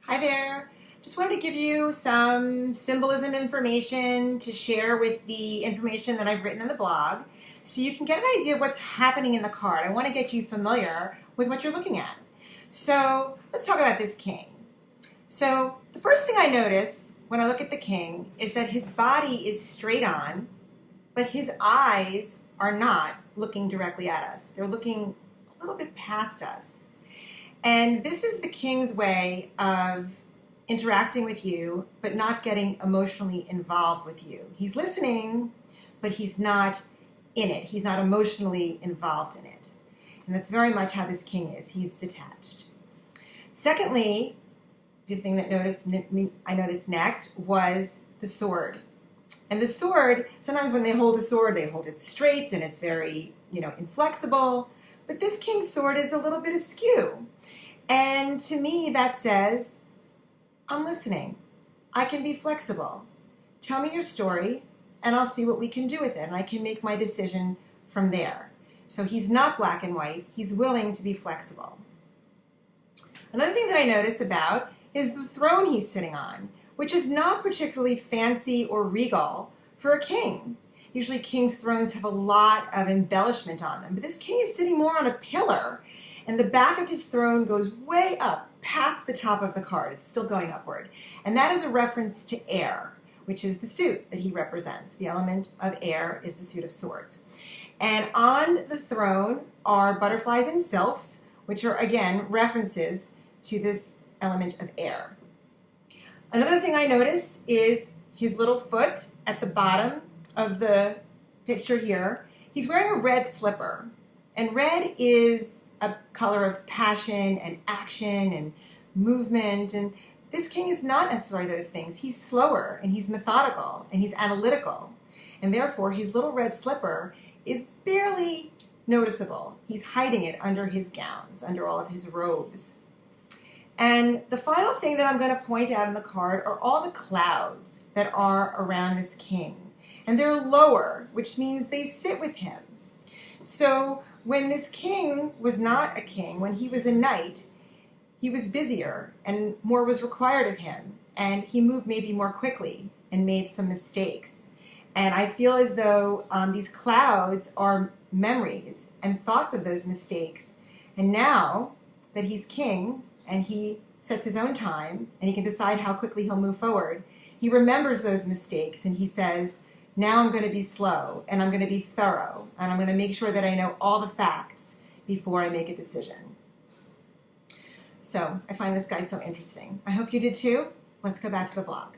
Hi there. Just wanted to give you some symbolism information to share with the information that I've written in the blog so you can get an idea of what's happening in the card. I want to get you familiar with what you're looking at. So let's talk about this king. So the first thing I notice when I look at the king is that his body is straight on, but his eyes are not looking directly at us. They're looking a little bit past us. And this is the king's way of interacting with you, but not getting emotionally involved with you. He's listening, but he's not in it. He's not emotionally involved in it. And that's very much how this king is. He's detached. Secondly, the thing that I noticed next was the sword. And the sword, sometimes when they hold a sword, they hold it straight and it's very, inflexible. But this king's sword is a little bit askew. And to me, that says, I'm listening. I can be flexible. Tell me your story, and I'll see what we can do with it, and I can make my decision from there. So he's not black and white. He's willing to be flexible. Another thing that I notice about is the throne he's sitting on, which is not particularly fancy or regal for a king. Usually king's thrones have a lot of embellishment on them, but this king is sitting more on a pillar, and the back of his throne goes way up past the top of the card. It's still going upward. And that is a reference to air, which is the suit that he represents. The element of air is the suit of swords. And on the throne are butterflies and sylphs, which are, again, references to this element of air. Another thing I notice is his little foot at the bottom of the picture here. He's wearing a red slipper, and red is a color of passion and action and movement, and this king is not necessarily those things. He's slower and he's methodical and he's analytical, and therefore his little red slipper is barely noticeable. He's hiding it under his gowns, under all of his robes. And the final thing that I'm going to point out in the card are all the clouds that are around this king. And they're lower, which means they sit with him. So when this king was not a king, when he was a knight, he was busier and more was required of him. And he moved maybe more quickly and made some mistakes. And I feel as though these clouds are memories and thoughts of those mistakes. And now that he's king and he sets his own time and he can decide how quickly he'll move forward, he remembers those mistakes and he says, now I'm going to be slow, and I'm going to be thorough, and I'm going to make sure that I know all the facts before I make a decision. So I find this guy so interesting. I hope you did too. Let's go back to the blog.